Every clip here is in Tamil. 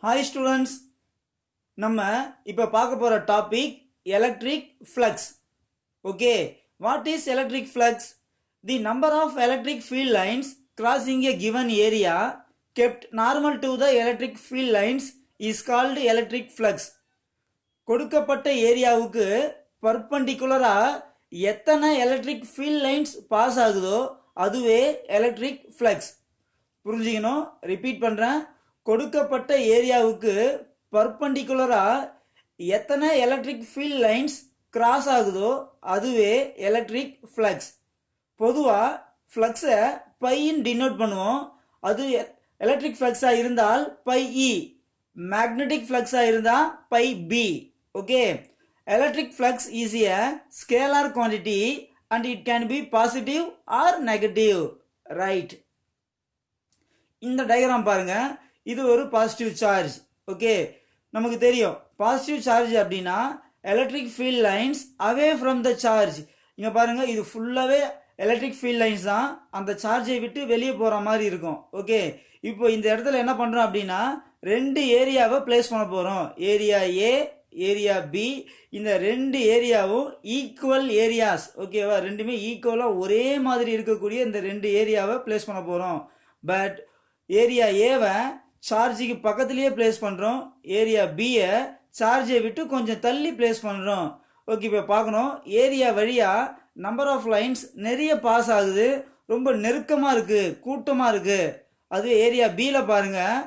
Hi students, நம்ம இப்போ பார்க்க போற topic electric flux. Okay, what is electric flux? The number of electric field lines crossing a given area kept normal to the electric field lines is called electric flux. கொடுக்கப்பட்ட ஏரியாவுக்கு பர்பண்டிகுலரா எத்தனை எலக்ட்ரிக் ஃபீல்ட் லைன்ஸ் பாஸ் ஆகுதோ அதுவே எலக்ட்ரிக் ஃப்ளக்ஸ். புரிஞ்சுக்கணும், ரிப்பீட் பண்ணுறேன். கொடுக்கப்பட்ட ஏரியாவுக்கு பர்பண்டிகுலரா எத்தனை எலக்ட்ரிக் ஃபீல்ட் லைன்ஸ் கிராஸ் ஆகுதோ அதுவே எலக்ட்ரிக் ஃப்ளக்ஸ். பொதுவாக ஃப்ளக்ஸை பைன்னு டினோட் பண்ணுவோம். அது எலக்ட்ரிக் ஃப்ளக்ஸாக இருந்தால் பை இ, மேக்னெட்டிக் ஃப்ளக்ஸாக இருந்தால் phi B. Okay, electric flux is a scalar quantity and it can be positive or negative. Right. இந்த டயக்ராம் பாருங்க, இது ஒரு பாசிட்டிவ் சார்ஜ். ஓகே, நமக்கு தெரியும் பாசிட்டிவ் சார்ஜ் அப்படின்னா electric field lines away from the charge. இங்கே பாருங்க, இது ஃபுல்லாகவே எலக்ட்ரிக் ஃபீல்ட் லைன்ஸ் தான், அந்த சார்ஜை விட்டு வெளியே போகிற மாதிரி இருக்கும். ஓகே, இப்போ இந்த இடத்துல என்ன பண்ணுறோம் அப்படின்னா ரெண்டு ஏரியாவை பிளேஸ் பண்ண போகிறோம். ஏரியா ஏ, ஏரியா பி. இந்த ரெண்டு ஏரியாவும் ஈக்குவல் ஏரியாஸ். ஓகேவா, ரெண்டுமே ஈக்குவலாக ஒரே மாதிரி இருக்கக்கூடிய இந்த ரெண்டு ஏரியாவை பிளேஸ் பண்ண போகிறோம். பட் ஏரியா ஏவை சார்ஜுக்கு பக்கத்துலேயே பிளேஸ் பண்ணுறோம், ஏரியா பியை சார்ஜை விட்டு கொஞ்சம் தள்ளி பிளேஸ் பண்ணுறோம். ஓகே, இப்போ பார்க்கணும், ஏரியா வழியாக நம்பர் ஆஃப் லைன்ஸ் நிறைய பாஸ் ஆகுது, ரொம்ப நெருக்கமாக இருக்குது, கூட்டமாக இருக்குது. அது ஏரியா பியில் பாருங்கள்,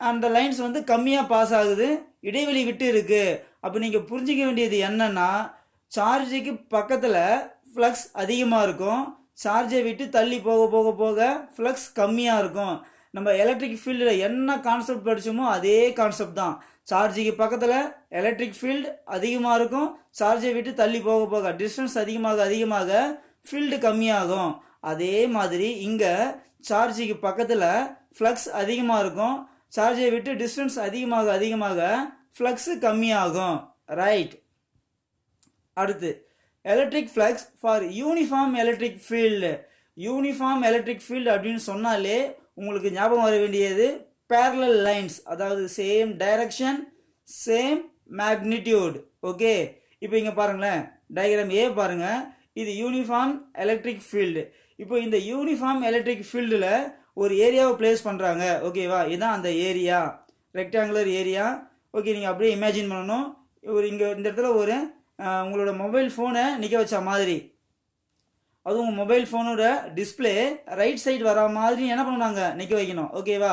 அந்த லைன்ஸ் வந்து கம்மியாக பாஸ் ஆகுது, இடைவெளி விட்டு இருக்குது. அப்போ நீங்கள் புரிஞ்சிக்க வேண்டியது என்னன்னா சார்ஜுக்கு பக்கத்தில் ஃப்ளக்ஸ் அதிகமாக இருக்கும், சார்ஜை விட்டு தள்ளி போக போக போக ஃப்ளக்ஸ் கம்மியாக இருக்கும். நம்ம எலக்ட்ரிக் ஃபீல்டில் என்ன கான்செப்ட் படித்தோமோ அதே கான்செப்ட் தான். சார்ஜுக்கு பக்கத்தில் எலக்ட்ரிக் ஃபீல்டு அதிகமாக இருக்கும், சார்ஜை விட்டு தள்ளி போக போக டிஸ்டன்ஸ் அதிகமாக அதிகமாக ஃபீல்டு கம்மியாகும். அதே மாதிரி இங்கே சார்ஜுக்கு பக்கத்தில் ஃப்ளக்ஸ் அதிகமாக இருக்கும், சார்ஜை விட்டு டிஸ்டன்ஸ் அதிகமாக அதிகமாக ஃப்ளக்ஸ் கம்மியாகும். ரைட். அடுத்து electric flux for uniform electric field. Uniform electric field அப்படின்னு சொன்னாலே உங்களுக்கு ஞாபகம் வர வேண்டியது பேரலல் லைன்ஸ், அதாவது same direction same magnitude. Okay, இப்போ இங்கே பாருங்களேன், டயக்ராம் ஏ பாருங்க, இது யூனிஃபார்ம் எலக்ட்ரிக் ஃபீல்டு. இப்போ இந்த யூனிஃபார்ம் எலக்ட்ரிக் ஃபீல்டில் ஒரு ஏரியாவை பிளேஸ் பண்ணுறாங்க. ஓகேவா, இதுதான் அந்த ஏரியா, ரெக்டாங்குலர் ஏரியா. ஓகே, நீங்கள் அப்படியே இமேஜின் பண்ணணும், ஒரு இங்கே இந்த இடத்துல ஒரு உங்களோட மொபைல் ஃபோனை நிற்க வச்ச மாதிரி, அது உங்கள் மொபைல் ஃபோனோட டிஸ்பிளே ரைட் சைடு வர மாதிரி என்ன பண்ணுவாங்க, நிற்க வைக்கணும். ஓகேவா.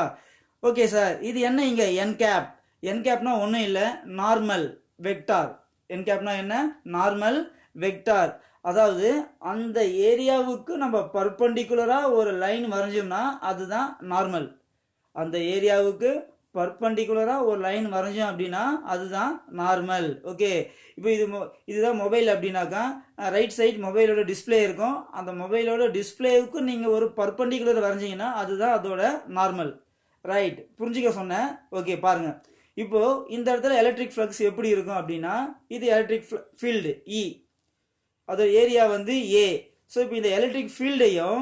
ஓகே சார், இது என்ன இங்கே என் கேப். என் கேப்னா ஒன்றும் இல்லை, நார்மல் வெக்டார். என் கேப்னா என்ன, நார்மல் வெக்டார். அதாவது அந்த ஏரியாவுக்கு நம்ம பர்பண்டிகுலராக ஒரு லைன் வரைஞ்சோம்னா அதுதான் நார்மல். அந்த ஏரியாவுக்கு பர்பண்டிகுலராக ஒரு லைன் வரைஞ்சோம் அப்படின்னா அதுதான் நார்மல். ஓகே, இப்போ இதுதான் மொபைல் அப்படின்னாக்கா ரைட் சைட் மொபைலோட டிஸ்பிளே இருக்கும், அந்த மொபைலோட டிஸ்பிளேவுக்கு நீங்கள் ஒரு பர்பண்டிகுலர் வரைஞ்சிங்கன்னா அதுதான் அதோட நார்மல். ரைட், புரிஞ்சுக்க சொன்னேன். ஓகே, பாருங்கள், இப்போது இந்த இடத்துல எலக்ட்ரிக் ஃப்ளக்ஸ் எப்படி இருக்கும் அப்படின்னா இது எலக்ட்ரிக் ஃபீல்டு இ, அதோட ஏரியா வந்து ஏ. ஸோ இப்போ இந்த எலக்ட்ரிக் ஃபீல்டையும்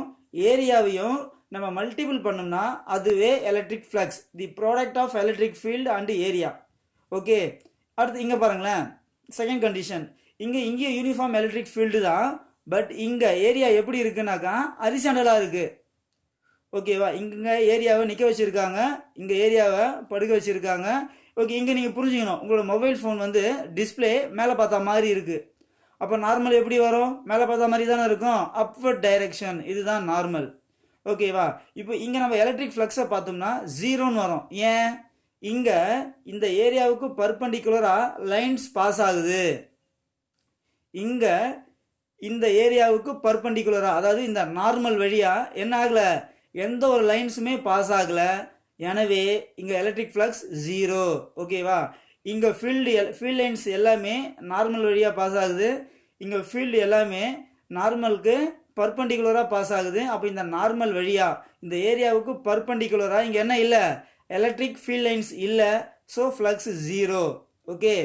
ஏரியாவையும் நம்ம மல்டிபிள் பண்ணோம்னா அதுவே electric flux, the product of electric field and area. Okay, அடுத்து இங்கே பாருங்களேன், செகண்ட் கண்டிஷன், இங்கே யூனிஃபார்ம் எலக்ட்ரிக் ஃபீல்டு தான், பட் இங்கே ஏரியா எப்படி இருக்குன்னாக்கா ஹரிசாண்டலாக இருக்குது. ஓகேவா, இங்கே ஏரியாவை நிற்க வச்சுருக்காங்க, இங்கே ஏரியாவை படுக்க வச்சுருக்காங்க. ஓகே, இங்கே நீங்கள் புரிஞ்சுக்கணும், உங்களோட மொபைல் ஃபோன் வந்து டிஸ்பிளே மேலே பார்த்தா மாதிரி இருக்குது. அப்போ நார்மல் எப்படி வரும், மேலே பார்த்தா மாதிரி தானே இருக்கும், அப்வர்ட் டைரெக்ஷன், இதுதான் நார்மல். ஓகேவா. இப்போ இங்கே நம்ம எலக்ட்ரிக் ஃப்ளக்ஸை பார்த்தோம்னா ஜீரோன்னு வரும். ஏன், இங்கே இந்த ஏரியாவுக்கு பர்பண்டிகுலராக லைன்ஸ் பாஸ் ஆகுது, இங்கே இந்த ஏரியாவுக்கு பர்பண்டிகுலராக, அதாவது இந்த நார்மல் வழியாக என்ன ஆகலை, எந்த ஒரு லைன்ஸுமே பாஸ் ஆகலை. எனவே இங்கே எலக்ட்ரிக் ஃப்ளக்ஸ் ஜீரோ. ஓகேவா, இங்கே ஃபீல்ட் லைன்ஸ் எல்லாமே நார்மல் வழியாக பாஸ் ஆகுது, இங்கே ஃபீல்டு எல்லாமே நார்மலுக்கு பர்பண்டிகுலராக பாஸ் ஆகுது. அப்போ இந்த நார்மல் வழியாக இந்த ஏரியாவுக்கு பர்பண்டிகுலராக இங்கே என்ன இல்லை, எலக்ட்ரிக் ஃபீல்ட் லைன்ஸ் இல்லை. So flux zero. Okay,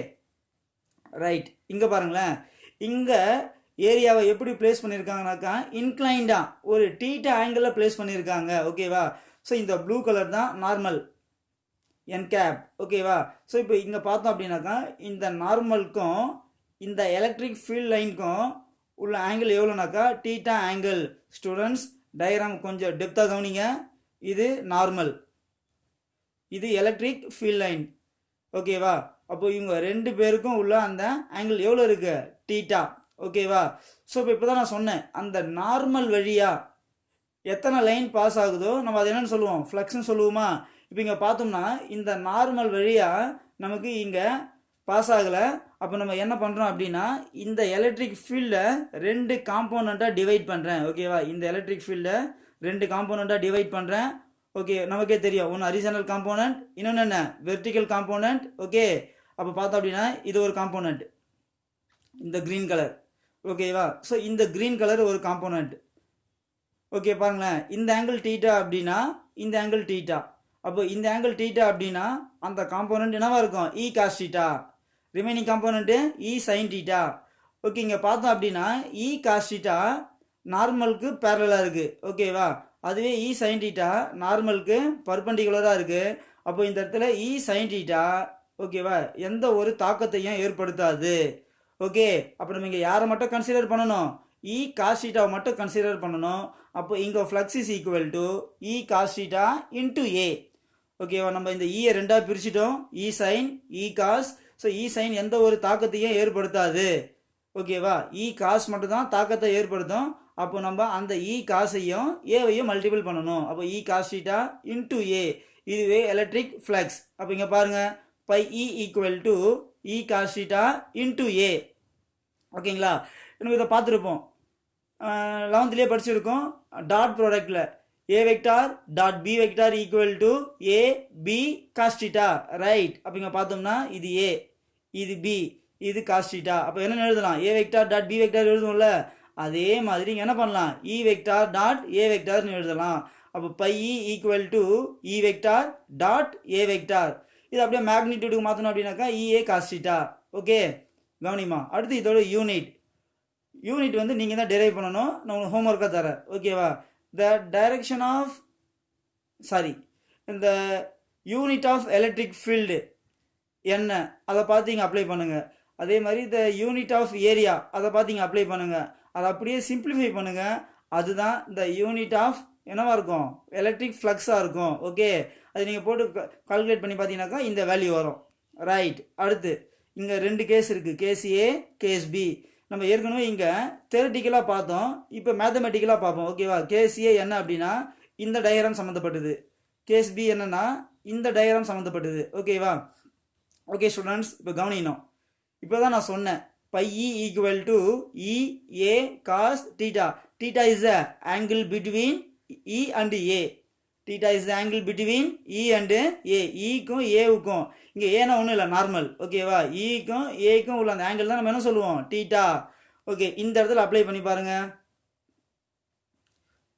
right. இங்கே பாருங்களேன், இங்கே ஏரியாவை எப்படி பிளேஸ் பண்ணியிருக்காங்கனாக்கா இன்க்ளைண்டாக ஒரு தீட்டா ஆங்கிளில் பிளேஸ் பண்ணியிருக்காங்க. ஓகேவா. ஸோ இந்த ப்ளூ கலர் தான் நார்மல். என் கேப் ஓகேவா. ஸோ இப்போ இங்கே பார்த்தோம் அப்படின்னாக்கா இந்த நார்மலுக்கும் இந்த எலக்ட்ரிக் ஃபீல்ட் லைனுக்கும் உள்ள ஆங்கிள் எவ்வளோனாக்கா டீட்டா ஆங்கிள். ஸ்டூடெண்ட்ஸ் டயக்ராம் கொஞ்சம் டெப்த்தாக கவனிங்க. இது நார்மல், இது எலக்ட்ரிக் ஃபீல்ட் லைன் ஓகேவா. அப்போ இவங்க ரெண்டு பேருக்கும் உள்ள அந்த ஆங்கிள் எவ்வளோ இருக்கு டீட்டா ஓகேவா. ஸோ இப்போ தான் நான் சொன்னேன் அந்த நார்மல் வழியாக எத்தனை லைன் பாஸ் ஆகுதோ நம்ம அது என்னன்னு சொல்லுவோம் ஃப்ளக்ஸ்னு சொல்லுவோமா. இப்போ இங்கே பார்த்தோம்னா இந்த நார்மல் வழியாக நமக்கு இங்கே பாஸ் ஆகலை. அப்போ நம்ம என்ன பண்ணுறோம் அப்படின்னா இந்த எலக்ட்ரிக் ஃபீல்டை ரெண்டு காம்போனண்ட்டாக டிவைட் பண்ணுறேன் ஓகேவா. இந்த எலக்ட்ரிக் ஃபீல்டை ரெண்டு காம்போனண்ட்டாக டிவைட் பண்ணுறேன் ஓகே. நமக்கே தெரியும் ஒன்று ஹரிசாண்டல் காம்போனன்ட், இன்னொன்று என்ன வெர்டிக்கல் காம்போனன்ட் ஓகே. அப்போ பார்த்தோம் அப்படின்னா இது ஒரு காம்போனன்ட் இந்த க்ரீன் கலர் ஓகேவா. ஸோ இந்த க்ரீன் கலர் ஒரு காம்போனன்ட் ஓகே. பாருங்களேன் இந்த ஆங்கிள் டீட்டா அப்படின்னா இந்த ஆங்கிள் டீட்டா. அப்போ இந்த ஆங்கிள் டீட்டா அப்படின்னா அந்த காம்போனன்ட் என்னவா இருக்கும் இ காஸ் டீட்டா. ரிமைனிங் காம்போனன்ட்டு இ சைன் டீட்டா ஓகே. இங்கே பார்த்தோம் அப்படின்னா இ காஸ் டீட்டா நார்மலுக்கு பேரலாக இருக்குது ஓகேவா. அதுவே இ சைன் டீட்டா நார்மலுக்கு பர்பண்டிகுலராக இருக்குது. அப்போ இந்த இடத்துல இ சைன் டீட்டா ஓகேவா எந்த ஒரு தாக்கத்தையும் ஏற்படுத்தாது ஓகே. அப்போ நம்ம இங்கே யாரை மட்டும் கன்சிடர் பண்ணணும் இ காஸ் டீட்டாவை மட்டும் கன்சிடர் பண்ணணும். அப்போ இங்கே flux is equal to E cos theta into A ஓகேவா. நம்ம இந்த இயை ரெண்டாக பிரிச்சிட்டோம் E sine E cos. So E sine எந்த ஒரு தாக்கத்தையும் ஏற்படுத்தாது ஓகேவா. இ காஸ் மட்டும் தான் தாக்கத்தை ஏற்படுத்தும். அப்போ நம்ம அந்த இ காசையும் ஏவையும் மல்டிபிள் பண்ணணும். அப்போ E cos theta into A இதுவே எலக்ட்ரிக் ஃப்ளக்ஸ். அப்போ இங்கே பாருங்கள் phi E equal to E cos theta into A ஓகேங்களா. நம்ம இதை பார்த்துருப்போம் 11லேயே படிச்சிருக்கோம் டாட் ப்ராடக்டில் A vector dot B vector equal to A B cos theta right. அப்போ இங்கே பார்த்தோம்னா இது ஏ இது பி இது காஸ் டீட்டா. அப்போ என்ன எழுதலாம் ஏ வெக்டார் டாட் பி வெக்டார் எழுதுவோம்ல அதே மாதிரி இங்கே என்ன பண்ணலாம் இ வெக்டார் டாட் ஏ வெக்டார்னு எழுதலாம். அப்போ phi E equal to E vector dot A vector. இது அப்படியே மேக்னிடியூடுக்கு மாற்றணும் அப்படின்னாக்கா இஏ காஸ் டீட்டா ஓகே. கவனிமா அடுத்து இதோட யூனிட் வந்து நீங்கள் தான் டெரைவ் பண்ணணும். நான் உங்களுக்கு ஹோம்ஒர்க்காக தரேன் ஓகேவா. த டைரக்ஷன் ஆஃப் இந்த யூனிட் ஆஃப் எலக்ட்ரிக் ஃபீல்டு என்ன அதை பார்த்து இங்கே அப்ளை பண்ணுங்கள். அதே மாதிரி இந்த யூனிட் ஆஃப் ஏரியா அதை பார்த்து இங்கே அப்ளை பண்ணுங்கள். அதை அப்படியே சிம்பிளிஃபை பண்ணுங்கள். அதுதான் இந்த யூனிட் ஆஃப் என்னவா இருக்கும் எலக்ட்ரிக் ஃப்ளக்ஸாக இருக்கும் ஓகே. அது நீங்கள் போட்டு கால்குலேட் பண்ணி பார்த்தீங்கன்னாக்கா இந்த வேல்யூ வரும் ரைட். அடுத்து இங்கே ரெண்டு கேஸ் இருக்குது கேஸ் ஏ கேஸ் பி. நம்ம ஏற்கனவே இங்கே தியரட்டிக்கலாக பார்த்தோம், இப்போ மேத்தமெட்டிக்கலாக பார்ப்போம் ஓகேவா. கேஸ் ஏ என்ன அப்படின்னா இந்த டயக்ராம் சம்மந்தப்பட்டது, கேஸ் பி என்னன்னா இந்த டயக்ராம் சம்மந்தப்பட்டது ஓகேவா. ஓகே ஸ்டூடெண்ட்ஸ் இப்போ கவனிக்கணும். இப்போ தான் நான் சொன்னேன் phi E equal to E A cos theta. Theta is the angle between E and A. Theta is the angle between E and A. இக்கும் ஏவுக்கும் இங்கே ஏன்னா ஒன்றும் இல்லை நார்மல் ஓகேவா. இக்கும் ஏக்கும் உள்ள அந்த ஆங்கிள் தான் நம்ம என்ன சொல்லுவோம் டீட்டா ஓகே. இந்த இடத்துல அப்ளை பண்ணி பாருங்க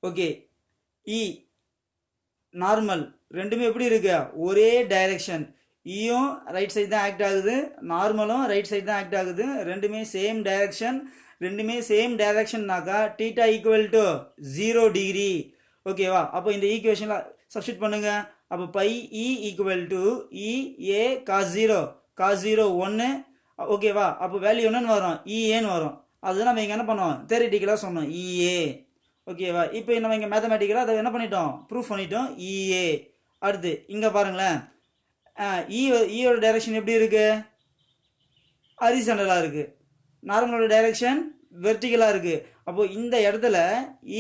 ஓகே. இ நார்மல் ரெண்டுமே எப்படி இருக்கு ஒரே டைரக்ஷன். இயும் ரைட் சைடு தான் ஆக்ட் ஆகுது, நார்மலும் ரைட் சைடு தான் ஆக்ட் ஆகுது. ரெண்டுமே சேம் டைரக்ஷன். ரெண்டுமே சேம் டைரக்ஷன்னாக்கா டீட்டா ஈக்குவல் டு 0 டிகிரி ஓகேவா. அப்போ இந்த ஈக்குவேஷனில் சப்ஸ்டிட் பண்ணுங்க. அப்போ phi E equal to E A cos 0 1 ஓகேவா. அப்போ வேல்யூ என்னன்னு வரும் இஏன்னு வரும். அதுதான் நம்ம இங்கே என்ன பண்ணோம் தியரிட்டிக்கலாக சொன்னோம் இஏ ஓகேவா. இப்போ நம்ம இங்கே மேத்தமெட்டிக்கலாக அதை என்ன பண்ணிட்டோம் ப்ரூஃப் பண்ணிட்டோம் இஏ. அடுத்து இங்கே பாருங்களேன் ஈயோட டைரக்ஷன் எப்படி இருக்கு ஹரிசாண்டலாக இருக்குது, நார்மலோட டைரக்ஷன் வெர்டிகலாக இருக்குது. அப்போது இந்த இடத்துல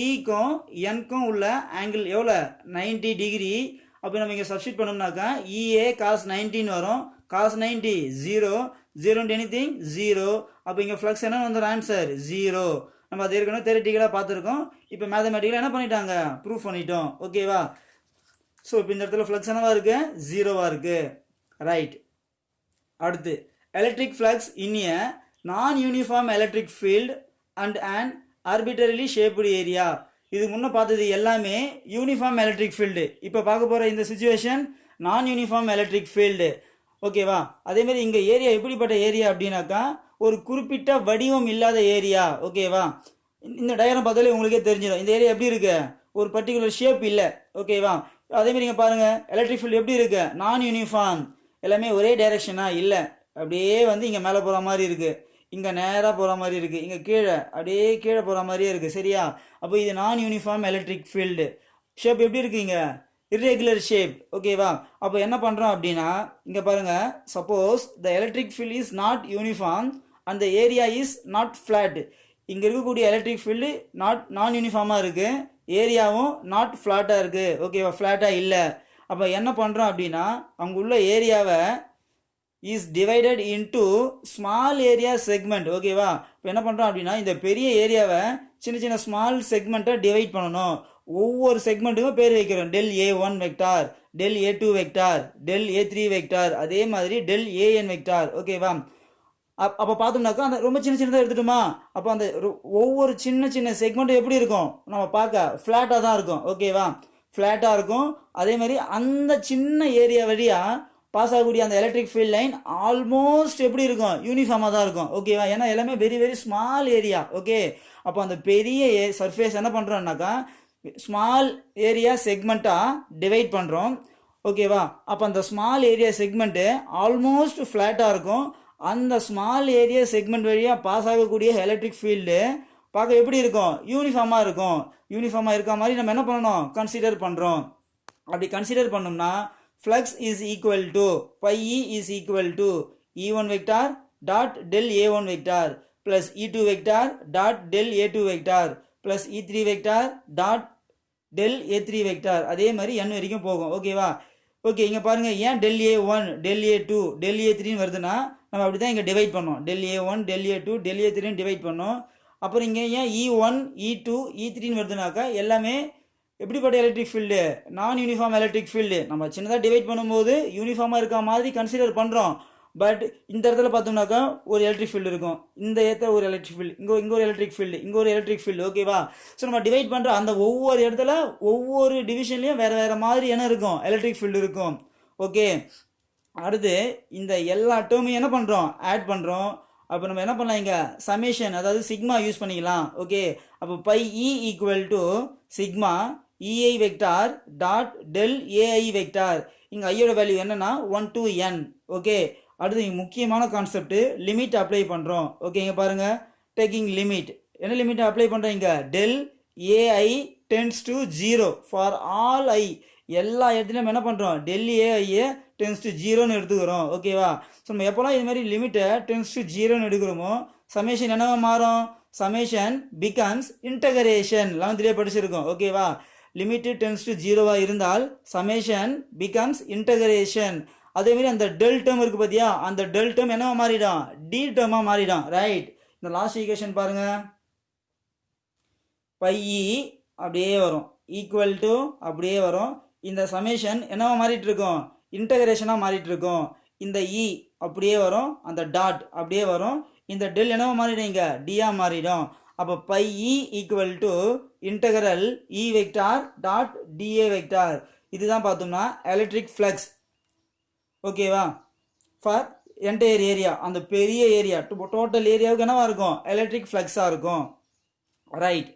ஈக்கும் என்க்கும் உள்ள ஆங்கிள் எவ்வளோ 90 டிகிரி. அப்போ நம்ம இங்கே சப்ஸ்டிட் பண்ணோம்னாக்கா இஏ காஸ் 19 வரும். Cos 90 0 0 anything 0. அப்போ இங்கே ஃப்ளக்ஸ் என்ன வந்துடும் ஆன்சர் 0. நம்ம அது ஏற்கனவே தியரிட்டிக்கலாக பார்த்துருக்கோம். இப்போ மேத்தமெட்டிக்கலாக என்ன பண்ணிட்டாங்க ப்ரூஃப் பண்ணிட்டோம் ஓகேவா. ஸோ இப்போ இந்த இடத்துல ஃப்ளக்ஸ் என்னவா இருக்கு 0வா இருக்கு ரைட். அடுத்து electric flux in a non uniform electric field and and arbitrarily shaped area. இது முன்னே பார்த்தது எல்லாமே யூனிஃபார்ம் எலக்ட்ரிக் ஃபீல்டு. இப்போ பார்க்க போகிற இந்த சுச்சுவேஷன் நான் யூனிஃபார்ம் எலக்ட்ரிக் ஃபீல்டு ஓகேவா. அதேமாதிரி இங்கே ஏரியா எப்படிப்பட்ட ஏரியா அப்படின்னாக்கா ஒரு குறிப்பிட்ட வடிவம் இல்லாத ஏரியா ஓகேவா. இந்த டயக்ராம் பார்த்தாலே உங்களுக்கே தெரிஞ்சிடும் இந்த ஏரியா எப்படி இருக்கு ஒரு பர்டிகுலர் ஷேப் இல்லை ஓகேவா. அதே மாதிரி இங்கே பாருங்க எலக்ட்ரிக் ஃபீல்டு எப்படி இருக்கு, நான் யூனிஃபார்ம், எல்லாமே ஒரே டைரக்ஷனா இல்லை, அப்படியே வந்து இங்கே மேலே போகிற மாதிரி இருக்கு, இங்கே நேராக போகிற மாதிரி இருக்கு, இங்கே கீழே அப்படியே கீழே போகிற மாதிரியே இருக்கு, சரியா? அப்போ இது நான் யூனிஃபார்ம் எலக்ட்ரிக் ஃபீல்டு. ஷேப் எப்படி இருக்குங்க, irregular ஷேப், ஓகேவா? அப்போ என்ன பண்ணுறோம் அப்படின்னா இங்கே பாருங்க, suppose the electric field is not uniform and the area is not flat. இங்கே இருக்கக்கூடிய எலக்ட்ரிக் ஃபீல்டு நான் யூனிஃபார்மாக இருக்குது, ஏரியாவும் நாட் ஃப்ளாட்டாக இருக்குது, ஓகேவா? ஃப்ளாட்டாக இல்லை. அப்போ என்ன பண்ணுறோம் அப்படின்னா அங்கே உள்ள ஏரியாவை is divided into small area segment, ஓகேவா? இப்போ என்ன பண்ணுறோம் அப்படின்னா இந்த பெரிய ஏரியாவை சின்ன சின்ன ஸ்மால் செக்மெண்ட்டை டிவைட் பண்ணணும். ஒவ்வொரு செக்மெண்ட்டுக்கும் பேர் வைக்கிறோம். Del A1 vector, del A2 vector, del A3 vector, அதே மாதிரி டெல் AN வெக்டார், ஓகேவா? அப்போ பார்த்தோம்னாக்கா அந்த ரொம்ப சின்ன சின்னதாக எடுத்துட்டோமா, அப்போ அந்த ஒவ்வொரு சின்ன சின்ன செக்மெண்ட்டும் எப்படி இருக்கும், நம்ம பார்க்க ஃப்ளாட்டாக தான் இருக்கும், ஓகேவா? ஃப்ளாட்டாக இருக்கும். அதே மாதிரி அந்த சின்ன ஏரியா வழியாக பாஸ் ஆகக்கூடிய அந்த எலக்ட்ரிக் ஃபீல்ட் லைன் ஆல்மோஸ்ட் எப்படி இருக்கும், யூனிஃபார்மாக தான் இருக்கும், ஓகேவா? ஏன்னா எல்லாமே very very small area, okay? அப்போ அந்த பெரிய சர்ஃபேஸ் என்ன பண்ணுறோம்னாக்கா ஸ்மால் ஏரியா செக்மெண்ட்டாக டிவைட் பண்ணுறோம், ஓகேவா? அப்போ அந்த ஸ்மால் ஏரியா செக்மெண்ட்டு ஆல்மோஸ்ட் ஃப்ளாட்டாக இருக்கும். அந்த ஸ்மால் ஏரியா செக்மெண்ட் வழியாக பாஸ் ஆகக்கூடிய எலக்ட்ரிக் ஃபீல்டு பார்க்க எப்படி இருக்கும், யூனிஃபார்மாக இருக்கும். யூனிஃபார்மாக இருக்க மாதிரி நம்ம என்ன பண்ணணும், கன்சிடர் பண்ணுறோம். அப்படி கன்சிடர் பண்ணோம்னா flux is equal to pi e is equal to e1 vector dot del a1 vector plus e2 vector dot del a2 vector plus e3 vector dot del a3 vector. அதே மாதிரி n வரைக்கும் போகும், ஓகேவா? ஓகே, இங்கே பாருங்க, ஏன் del a1 del a2 del a3 வருதுன்னா நம்ம அப்படி தான் இங்கே டிவைட் பண்ணோம். del a1 del a2 del a3 divide பண்ணோம். அப்புறம் இங்கே ஏன் e1 e2 e3 வருதுனாக்கா எல்லாமே எப்படிப்பட்ட எலக்ட்ரிக் ஃபீல்டு, நான் யூனிஃபார்ம் எலக்ட்ரிக் ஃபீல்டு. நம்ம சின்னதாக டிவைட் பண்ணும்போது யூனிஃபார்மாக இருக்க மாதிரி கன்சிடர் பண்ணுறோம். பட் இந்த இடத்துல பார்த்தோம்னாக்கா ஒரு எலக்ட்ரிக் ஃபீல்டு இருக்கும், இந்த இடத்துல ஒரு எலக்ட்ரிக் ஃபீல்டு, இங்கே ஒரு எலக்ட்ரிக் ஃபீல்டு, இங்கே ஒரு எலக்ட்ரிக் ஃபீல்டு, ஓகேவா? ஸோ நம்ம டிவைட் பண்ணுற அந்த ஒவ்வொரு இடத்துல ஒவ்வொரு டிவிஷன்லையும் வேறு வேறு மாதிரி என்ன இருக்கும், எலக்ட்ரிக் ஃபீல்டு இருக்கும், ஓகே? அடுத்து இந்த எல்லா டேர்மையும் என்ன பண்ணுறோம், ஆட் பண்ணுறோம். அப்போ நம்ம என்ன பண்ணலாம், இங்கே சமேஷன் அதாவது சிக்மா யூஸ் பண்ணிக்கலாம், ஓகே? அப்போ phi E equal to sigma EI vector dot del AI vector. இங்கே ஐயோட வேல்யூ என்னன்னா 1 to n, ஓகே? அடுத்து இங்கே முக்கியமான கான்செப்ட் லிமிட் அப்ளை பண்ணுறோம், ஓகே? இங்கே பாருங்க, டேக்கிங் லிமிட், என்ன லிமிட் அப்ளை பண்ணுறோம் இங்கே, del AI tends to 0 for all I, எல்லா இடத்துலையும் என்ன பண்ணுறோம், டெல் AI டென்ஸ் டு 0ன்னு எடுத்துக்கிறோம், ஓகேவா? ஸோ நம்ம எப்போல்லாம் இது மாதிரி லிமிட்டை டென்ஸ் டு 0ன்னு எடுக்கிறோமோ சமேஷன் என்னவா மாறும், சமேஷன் பிகம்ஸ் இன்டகரேஷன். 11th படிச்சிருக்கோம், ஓகேவா? லிமிட் டென்ஸ் டு 0வா இருந்தால் சமேஷன் பிகம்ஸ் இன்டகரேஷன். அதே மாதிரி அந்த டெல் டேர்ம் இருக்கு பார்த்தியா, அந்த டெல் டேர்ம் என்னவா மாறிடும், டி டேர்மா மாறிடும், ரைட்? இந்த லாஸ்ட் ஈக்குவேஷன் பாருங்க, பை இ அப்படியே வரும் ஈக்குவல் டு அப்படியே வரும். இந்த சமேஷன் என்னவா மாறிட்டு இருக்கும், இன்டகரேஷனாக மாறிட்டு இருக்கும். இந்த இ அப்படியே வரும், அந்த டாட் அப்படியே வரும். இந்த டெல் என்னவா மாறிடும், இங்கே டியா மாறிடும். அப்போ phi E equal to integral E vector dot DA vector. இதுதான் பார்த்தோம்னா எலக்ட்ரிக் ஃப்ளக்ஸ், ஓகேவா? ஃபார் என்டையர் ஏரியா, அந்த பெரிய ஏரியா டோட்டல் ஏரியாவுக்கு என்னவா இருக்கும், எலக்ட்ரிக் ஃப்ளக்ஸாக இருக்கும், ரைட்?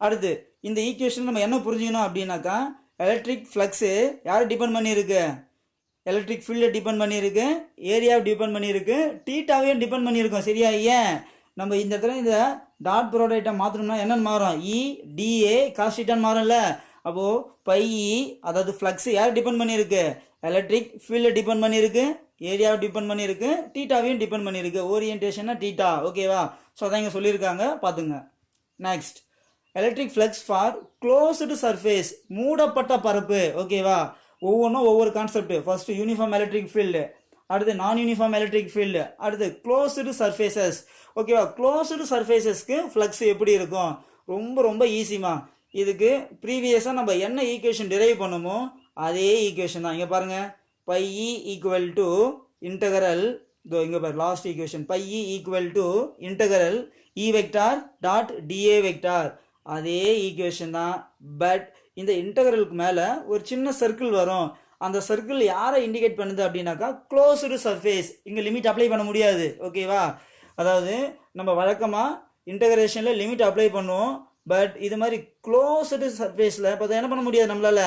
அடுத்து இந்த ஈக்குவேஷன் நம்ம என்ன புரிஞ்சுக்கணும் அப்படின்னாக்கா எலக்ட்ரிக் ஃப்ளக்ஸு யாரை டிபெண்ட் பண்ணியிருக்கு, எலக்ட்ரிக் ஃபீல்டை டிபெண்ட் பண்ணியிருக்கு, ஏரியாவை டிபெண்ட் பண்ணியிருக்கு, டீட்டாவையும் டிபெண்ட் பண்ணியிருக்கோம், சரியா? ஏன் நம்ம இந்த இடத்துல இந்த டாட் ப்ராடக்டை மாற்றணும்னா என்னென்னு மாறும், இ டிஏ காஸ்டிட்டான்னு மாறும்ல. அப்போது பை இ அதாவது ஃப்ளக்ஸ் யார் டிபெண்ட் பண்ணியிருக்கு, எலக்ட்ரிக் ஃபீல்டை டிபெண்ட் பண்ணியிருக்கு, ஏரியாவை டிபெண்ட் பண்ணியிருக்கு, டீட்டாவையும் டிபெண்ட் பண்ணியிருக்கு. ஓரியன்டேஷன்னா டீட்டா, ஓகேவா? ஸோ அதான் இங்கே சொல்லியிருக்காங்க, பார்த்துங்க. Next electric flux for closed surface, மூடப்பட்ட பரப்பு, ஓகேவா? ஒவ்வொன்றும் ஒவ்வொரு concept. First uniform electric field, அடுத்து நான் யூனிஃபார்ம் எலக்ட்ரிக் ஃபீல்டு, அடுத்து க்ளோஸ்டு சர்ஃபேசஸ், ஓகேவா? க்ளோஸ்டு சர்ஃபேசஸ்க்கு ஃப்ளக்ஸ் எப்படி இருக்கும், ரொம்ப ரொம்ப ஈஸிமா. இதுக்கு ப்ரீவியஸாக நம்ம என்ன ஈக்குவேஷன் டிரைவ் பண்ணுமோ அதே ஈக்குவேஷன் தான். இங்கே பாருங்கள், phi E equal to integral, இதோ இங்கே பாரு last equation, phi E equal to integral E vector dot DA vector, அதே ஈக்குவேஷன் தான். பட் இந்த இன்டகரலுக்கு மேலே ஒரு சின்ன சர்க்கிள் வரும், அந்த சர்க்கிள் யாரை இண்டிகேட் பண்ணுது அப்படின்னாக்கா க்ளோஸ்டு சர்ஃபேஸ். இங்கே லிமிட் அப்ளை பண்ண முடியாது, ஓகேவா? அதாவது நம்ம வழக்கமாக இன்டகிரேஷனில் லிமிட் அப்ளை பண்ணுவோம், பட் இது மாதிரி க்ளோஸ்டு சர்ஃபேஸில் இப்போ என்ன பண்ண முடியாது, நம்மளால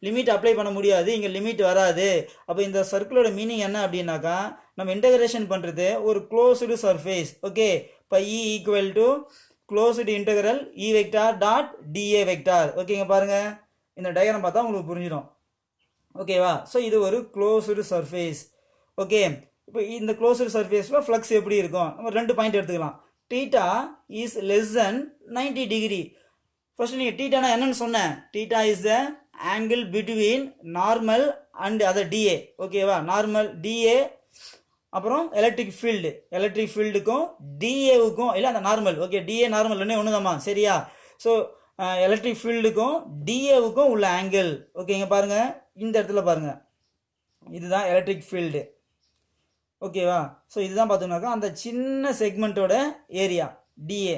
லிமிட் அப்ளை பண்ண முடியாது, இங்கே லிமிட் வராது. அப்போ இந்த சர்க்கிளோட மீனிங் என்ன அப்படின்னாக்கா, நம்ம இன்டகிரேஷன் பண்ணுறது ஒரு க்ளோஸ்டு சர்ஃபேஸ். ஓகே, இப்போ E equal to closed integral E vector dot DA vector. ஓகேங்க, பாருங்க இந்த டயக்ராம் பார்த்தா உங்களுக்கு புரிஞ்சிடும். ஓகேவா? ஸோ இது ஒரு க்ளோஸ்டு சர்ஃபேஸ். ஓகே, இப்போ இந்த க்ளோஸ்டு சர்ஃபேஸில் ஃப்ளக்ஸ் எப்படி இருக்கும், நம்ம 2 பாயிண்ட் எடுத்துக்கலாம். Theta is less than 90 degree. First நீங்கள் தீட்டானா என்னன்னு சொன்னேன், theta is the angle between normal and other d A. ஓகேவா? நார்மல் டிஏ அப்புறம் எலக்ட்ரிக் ஃபீல்டுக்கும் டிஏவுக்கும் இல்லை அந்த நார்மல். ஓகே, டிஏ நார்மல் ரெண்டே ஒன்றுதாம்மா, சரியா? ஸோ எலக்ட்ரிக் ஃபீல்டுக்கும் டிஏவுக்கும் உள்ள ஆங்கிள். ஓகேங்க, பாருங்க இந்த இடத்துல பாருங்க, இதுதான் எலக்ட்ரிக் ஃபீல்டு. ஓகேவா? ஸோ இதுதான் பார்த்தோம்னாக்கா அந்த சின்ன செக்மெண்ட்டோட ஏரியா டிஏ.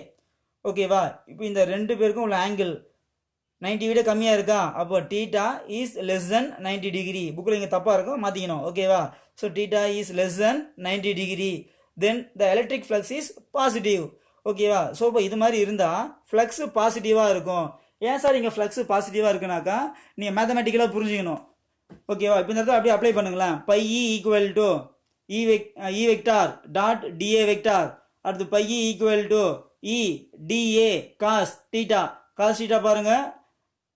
ஓகேவா? இப்போ இந்த 2 பேருக்கும் உள்ள ஆங்கிள் 90 விட கம்மியாக இருக்கா, அப்போ theta is less than 90 degree. புக்கில் இங்கே தப்பாக இருக்கும், மாற்றிக்கணும். ஓகேவா? So theta is less than 90 degree, then the electric flux is positive. ஓகேவா? ஸோ இப்போ இது மாதிரி இருந்தால் ஃப்ளக்ஸ் பாசிட்டிவாக இருக்கும். ஏன் சார் இங்கே ஃப்ளக்ஸ் பாசிட்டிவாக இருக்குனாக்கா, நீங்கள் மேத்தமெட்டிக்கலாக புரிஞ்சுக்கணும். ஓகேவா? இப்போ இந்த இடத்துல அப்படியே அப்ளை பண்ணுங்களேன். Phi E equal to E vector dot DA vector. அடுத்து phi E equal to E dA cos theta. Cos theta பாருங்க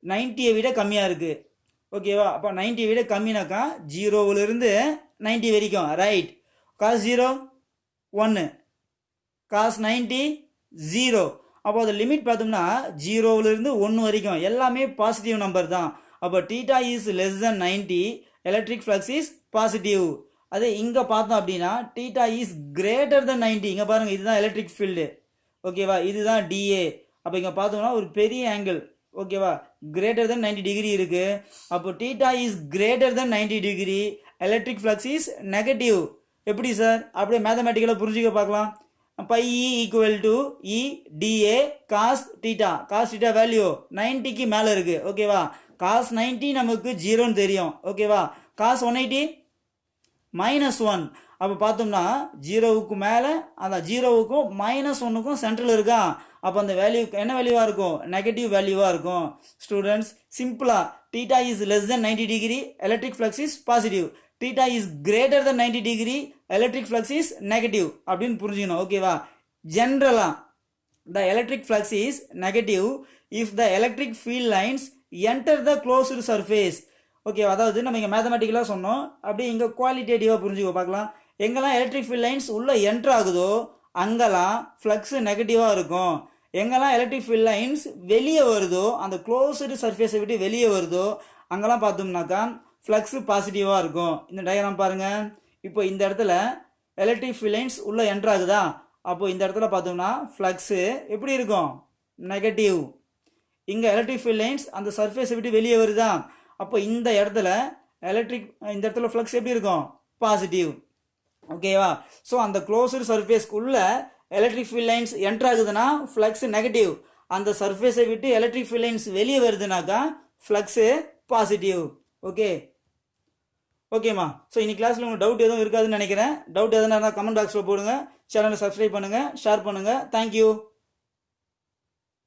90 விட கம்மியாக இருக்குது. ஓகேவா? அப்போ 90 விட கம்மினாக்கா 0லிருந்து 90 வரைக்கும், ரைட்? Cos 0 1, cos 90 0. அப்போ அது லிமிட் பார்த்தோம்னா 0லிருந்து 1 வரைக்கும் எல்லாமே பாசிட்டிவ் நம்பர் தான். அப்போ theta is less than 90, electric flux is positive. அது இங்கே பார்த்தோம் அப்படின்னா தீட்டா இஸ் கிரேட்டர் தென் 90. இங்கே பாருங்கள், இதுதான் எலக்ட்ரிக் ஃபீல்டு. ஓகேவா? இதுதான் டிஏ. அப்போ இங்கே பார்த்தோம்னா ஒரு பெரிய ஆங்கிள். ஓகேவா? கிரேட்டர் தென் 90 டிகிரி இருக்கு. அப்போ theta is greater than 90 degree, electric flux is negative. எப்படி சார்? அப்படியே மேத்தமெட்டிக்கலாக புரிஞ்சுக்க பார்க்கலாம். Phi E equal to E dA cos theta. Cos theta value 90க்கு மேலே இருக்கு. ஓகேவா? காஸ் 90 நமக்கு 0ன்னு தெரியும். ஓகேவா? காஸ் 180 -1. அப்போ பார்த்தோம்னா 0வுக்கு மேலே அந்த 0வுக்கும் -1க்கும் சென்ட்ரல் இருக்கா, அப்போ அந்த வேல்யூ என்ன வேல்யூவாக இருக்கும், நெகட்டிவ் வேல்யூவாக இருக்கும். ஸ்டூடெண்ட்ஸ், சிம்பிளாக theta is less than 90 degree, electric flux is positive. Theta is greater than 90 degree, electric flux is negative அப்படின்னு புரிஞ்சுக்கணும். ஓகேவா? ஜென்ரலாக the electric flux is negative if the electric field lines enter the closed surface. Okay, அதாவது நம்ம இங்கே மேத்தமெட்டிக்கலாக சொன்னோம், அப்படியே இங்கே குவாலிட்டேட்டிவாக புரிஞ்சுக்கோ பார்க்கலாம். எங்கெல்லாம் எலக்ட்ரிக் ஃபீல்ட் லைன்ஸ் உள்ள என்ட்ரு ஆகுதோ அங்கெல்லாம் ஃப்ளக்ஸ் நெகட்டிவாக இருக்கும். எங்கெல்லாம் எலக்ட்ரிக் ஃபீல்ட் லைன்ஸ் வெளியே வருதோ, அந்த க்ளோஸ்டு சர்ஃபேஸை விட்டு வெளியே வருதோ அங்கெல்லாம் பார்த்தோம்னாக்கா ஃப்ளக்ஸ் பாசிட்டிவாக இருக்கும். இந்த டயக்ராம் பாருங்கள். இப்போ இந்த இடத்துல எலக்ட்ரிக் ஃபீல்ட் லைன்ஸ் உள்ள என்ட்ரு ஆகுதா, அப்போ இந்த இடத்துல பார்த்தோம்னா ஃப்ளக்ஸு எப்படி இருக்கும், நெகட்டிவ். இங்கே எலக்ட்ரிக் ஃபீல்ட் லைன்ஸ் அந்த சர்ஃபேஸை விட்டு வெளியே வருதா, அப்போ இந்த இடத்துல இந்த இடத்துல ஃப்ளக்ஸ் எப்படி இருக்கும், பாசிட்டிவ். ஓகேவா? ஸோ அந்த க்ளோஸ்டு சர்ஃபேஸ்க்குள்ள எலக்ட்ரிக் ஃபீல்ட் லைன்ஸ் என்ட்ரு ஆகுதுன்னா ஃப்ளக்ஸ் நெகட்டிவ். அந்த சர்ஃபேஸை விட்டு எலக்ட்ரிக் ஃபீல்ட் லைன்ஸ் வெளியே வருதுனாக்கா ஃப்ளக்ஸு பாசிட்டிவ். ஓகே, ஓகேம்மா. ஸோ இன்னைக்கு கிளாஸில் உங்களுக்கு டவுட் எதுவும் இருக்காதுன்னு நினைக்கிறேன். டவுட் எதுனா இருந்தால் கமெண்ட் பாக்ஸில் போடுங்க. சேனலை சப்ஸ்கிரைப் பண்ணுங்கள், ஷேர் பண்ணுங்கள். தேங்க்யூ.